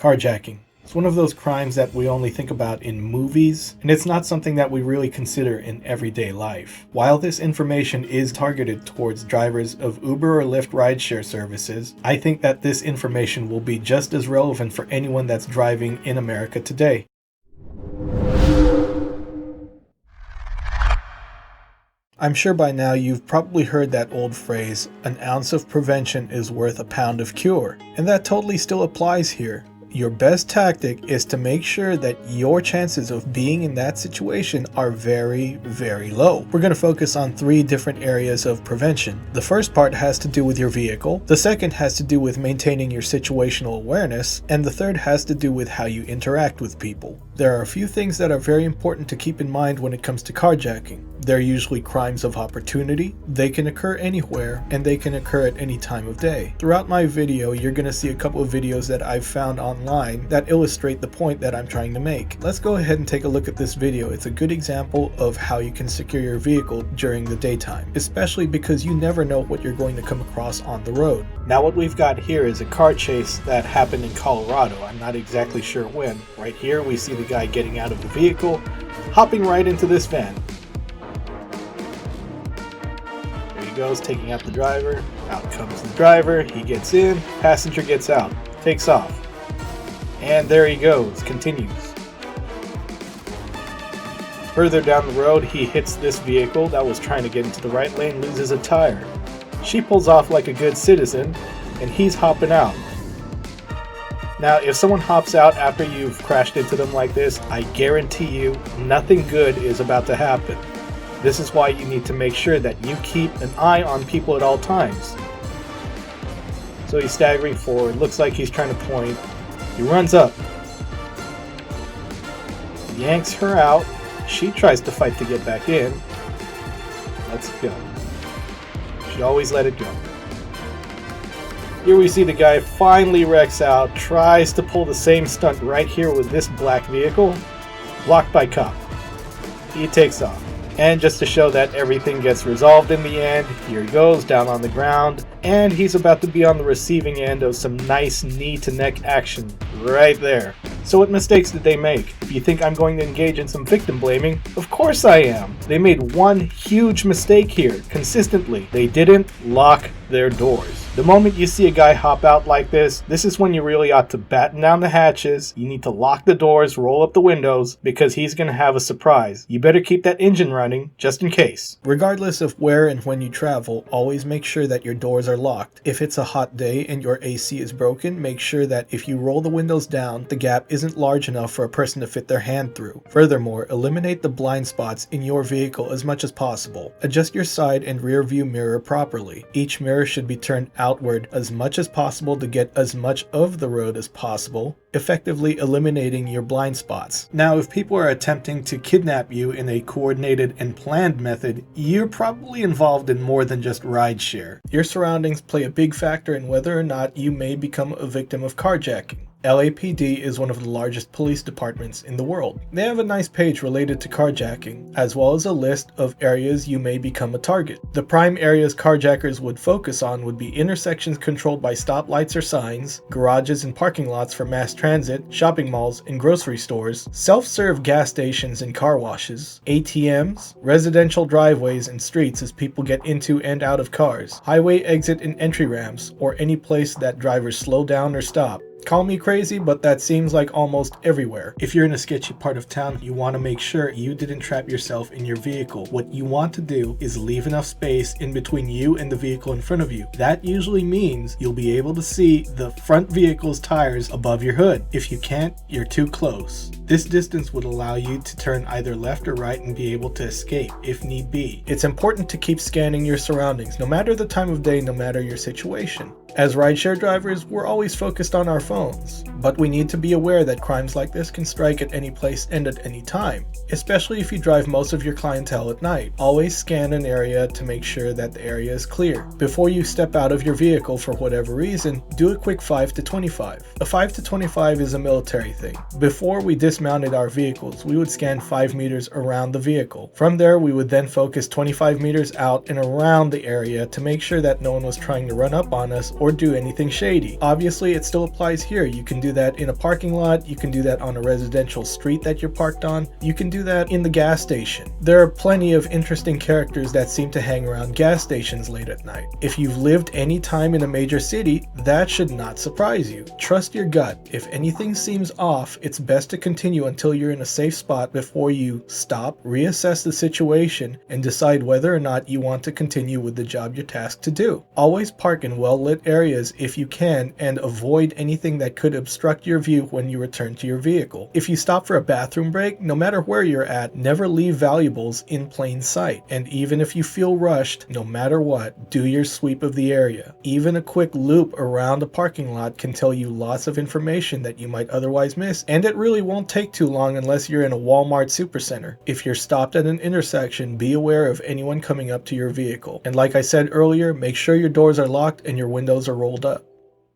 Carjacking. It's one of those crimes that we only think about in movies, and it's not something that we really consider in everyday life. While this information is targeted towards drivers of Uber or Lyft rideshare services, I think that this information will be just as relevant for anyone that's driving in America today. I'm sure by now you've probably heard that old phrase, an ounce of prevention is worth a pound of cure, and that totally still applies here. Your best tactic is to make sure that your chances of being in that situation are very, very low. We're going to focus on 3 different areas of prevention. The first part has to do with your vehicle, the second has to do with maintaining your situational awareness, and the third has to do with how you interact with people. There are a few things that are very important to keep in mind when it comes to carjacking. They're usually crimes of opportunity, they can occur anywhere, and they can occur at any time of day. Throughout my video, you're going to see a couple of videos that I've found online that illustrate the point that I'm trying to make. Let's go ahead and take a look at this video. It's a good example of how you can secure your vehicle during the daytime, especially because you never know what you're going to come across on the road. Now what we've got here is a car chase that happened in Colorado. I'm not exactly sure when. Right here we see the guy getting out of the vehicle, hopping right into this van. Goes, taking out the driver. Out comes the driver, he gets in, passenger gets out, takes off, and there he goes, continues. Further down the road, he hits this vehicle that was trying to get into the right lane, loses a tire. She pulls off like a good citizen, and he's hopping out. Now, if someone hops out after you've crashed into them like this, I guarantee you nothing good is about to happen. This is why you need to make sure that you keep an eye on people at all times. So he's staggering forward, looks like he's trying to point. He runs up, yanks her out. She tries to fight to get back in. Let's go. She always let it go. Here we see the guy finally wrecks out, tries to pull the same stunt right here with this black vehicle. Blocked by cop. He takes off. And just to show that everything gets resolved in the end, here he goes down on the ground, and he's about to be on the receiving end of some nice knee to neck action right there. So what mistakes did they make? If you think I'm going to engage in some victim blaming, of course I am. They made one huge mistake here, consistently. They didn't lock their doors. The moment you see a guy hop out like this is when you really ought to batten down the hatches. You need to lock the doors, roll up the windows, because he's going to have a surprise. You better keep that engine running, just in case. Regardless of where and when you travel, always make sure that your doors are locked. If it's a hot day and your AC is broken, make sure that if you roll the windows down, the gap isn't large enough for a person to fit their hand through. Furthermore, eliminate the blind spots in your vehicle as much as possible. Adjust your side and rear view mirror properly. Each mirror should be turned outward as much as possible to get as much of the road as possible, effectively eliminating your blind spots. Now, if people are attempting to kidnap you in a coordinated and planned method, you're probably involved in more than just rideshare. Your surroundings play a big factor in whether or not you may become a victim of carjacking. LAPD is one of the largest police departments in the world. They have a nice page related to carjacking, as well as a list of areas you may become a target. The prime areas carjackers would focus on would be intersections controlled by stoplights or signs, garages and parking lots for mass transit, shopping malls and grocery stores, self-serve gas stations and car washes, ATMs, residential driveways and streets as people get into and out of cars, highway exit and entry ramps, or any place that drivers slow down or stop. Call me crazy, but that seems like almost everywhere. If you're in a sketchy part of town, you want to make sure you didn't trap yourself in your vehicle. What you want to do is leave enough space in between you and the vehicle in front of you. That usually means you'll be able to see the front vehicle's tires above your hood. If you can't, you're too close. This distance would allow you to turn either left or right and be able to escape if need be. It's important to keep scanning your surroundings, no matter the time of day, no matter your situation. As rideshare drivers, we're always focused on our phones, but we need to be aware that crimes like this can strike at any place and at any time, especially if you drive most of your clientele at night. Always scan an area to make sure that the area is clear. Before you step out of your vehicle for whatever reason, do a quick 5 to 25. A 5 to 25 is a military thing. Before we dismounted our vehicles, we would scan 5 meters around the vehicle. From there, we would then focus 25 meters out and around the area to make sure that no one was trying to run up on us or do anything shady. Obviously, it still applies here. You can do that in a parking lot, you can do that on a residential street that you're parked on, you can do that in the gas station. There are plenty of interesting characters that seem to hang around gas stations late at night. If you've lived any time in a major city, that should not surprise you. Trust your gut. If anything seems off, it's best to continue until you're in a safe spot before you stop, reassess the situation, and decide whether or not you want to continue with the job you're tasked to do. Always park in well-lit areas if you can, and avoid anything that could obstruct your view when you return to your vehicle. If you stop for a bathroom break, no matter where you're at, never leave valuables in plain sight. And even if you feel rushed, no matter what, do your sweep of the area. Even a quick loop around a parking lot can tell you lots of information that you might otherwise miss, and it really won't take too long unless you're in a Walmart supercenter. If you're stopped at an intersection, be aware of anyone coming up to your vehicle. And like I said earlier, make sure your doors are locked and your windows are rolled up.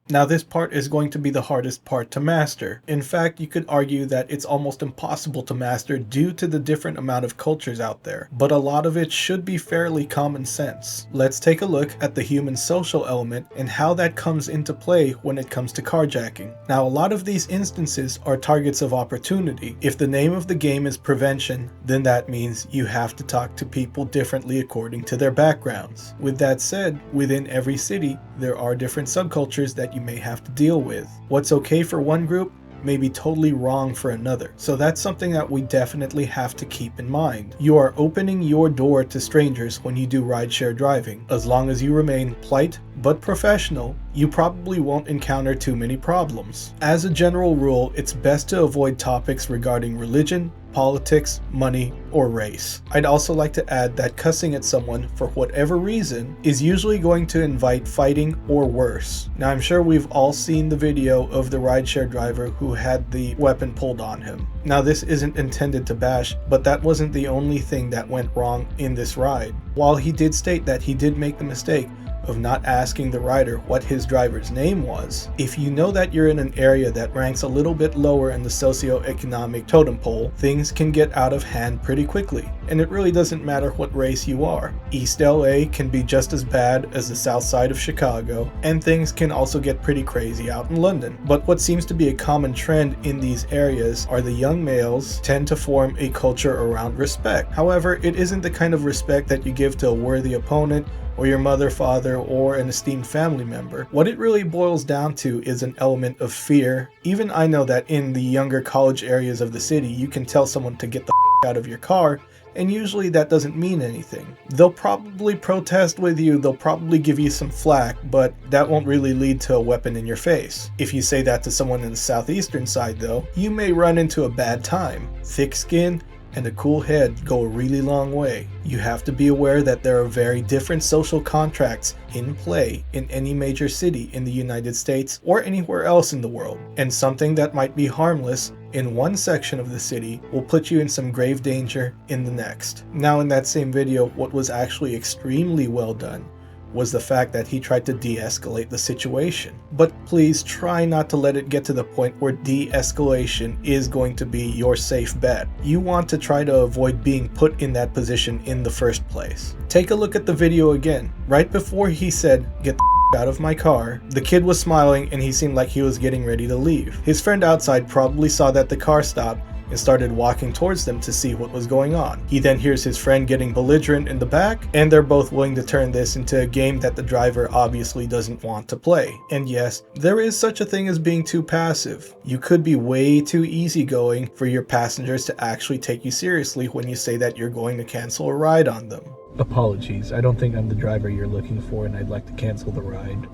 Now this part is going to be the hardest part to master. In fact, you could argue that it's almost impossible to master due to the different amount of cultures out there, but a lot of it should be fairly common sense. Let's take a look at the human social element and how that comes into play when it comes to carjacking. Now a lot of these instances are targets of opportunity. If the name of the game is prevention, then that means you have to talk to people differently according to their backgrounds. With that said, within every city, there are different subcultures that you may have to deal with. What's okay for one group may be totally wrong for another. So that's something that we definitely have to keep in mind. You are opening your door to strangers when you do rideshare driving. As long as you remain polite but professional, you probably won't encounter too many problems. As a general rule, it's best to avoid topics regarding religion, politics, money, or race. I'd also like to add that cussing at someone for whatever reason is usually going to invite fighting or worse. Now I'm sure we've all seen the video of the rideshare driver who had the weapon pulled on him. Now this isn't intended to bash, but that wasn't the only thing that went wrong in this ride. While he did state that he did make the mistake of not asking the rider what his driver's name was, if you know that you're in an area that ranks a little bit lower in the socioeconomic totem pole, things can get out of hand pretty quickly. And it really doesn't matter what race you are. East LA can be just as bad as the south side of Chicago, and things can also get pretty crazy out in London. But what seems to be a common trend in these areas are the young males tend to form a culture around respect. However, it isn't the kind of respect that you give to a worthy opponent or your mother, father, or an esteemed family member. What it really boils down to is an element of fear. Even I know that in the younger college areas of the city, you can tell someone to get the out of your car, and usually that doesn't mean anything. They'll probably protest with you, they'll probably give you some flack, but that won't really lead to a weapon in your face. If you say that to someone in the southeastern side though, you may run into a bad time. Thick skin and a cool head go a really long way. You have to be aware that there are very different social contracts in play in any major city in the United States or anywhere else in the world, and something that might be harmless in one section of the city will put you in some grave danger in the next. Now in that same video, what was actually extremely well done was the fact that he tried to de-escalate the situation. But please try not to let it get to the point where de-escalation is going to be your safe bet. You want to try to avoid being put in that position in the first place. Take a look at the video again. Right before he said, "Get the out of my car," the kid was smiling and he seemed like he was getting ready to leave. His friend outside probably saw that the car stopped and started walking towards them to see what was going on. He then hears his friend getting belligerent in the back, and they're both willing to turn this into a game that the driver obviously doesn't want to play. And yes, there is such a thing as being too passive. You could be way too easygoing for your passengers to actually take you seriously when you say that you're going to cancel a ride on them. Apologies, I don't think I'm the driver you're looking for and I'd like to cancel the ride.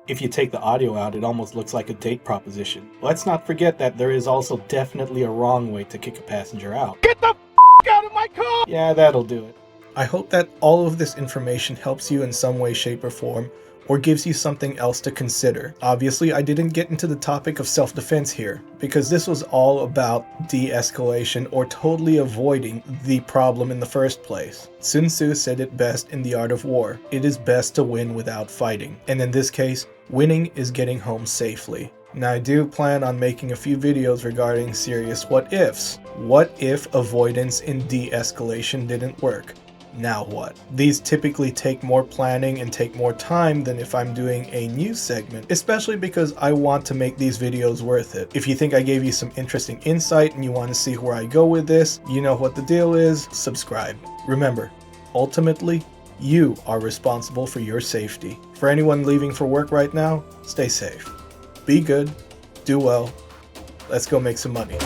If you take the audio out, it almost looks like a date proposition. Let's not forget that there is also definitely a wrong way to kick a passenger out. Get the out of my car! Yeah, that'll do it. I hope that all of this information helps you in some way, shape, or form, or gives you something else to consider. Obviously, I didn't get into the topic of self-defense here, because this was all about de-escalation or totally avoiding the problem in the first place. Sun Tzu said it best in The Art of War: it is best to win without fighting. And in this case, winning is getting home safely. Now I do plan on making a few videos regarding serious what ifs. What if avoidance in de-escalation didn't work? Now what? These typically take more planning and take more time than if I'm doing a news segment, especially because I want to make these videos worth it. If you think I gave you some interesting insight and you want to see where I go with this, you know what the deal is, subscribe. Remember, ultimately, you are responsible for your safety. For anyone leaving for work right now, stay safe. Be good, do well, let's go make some money.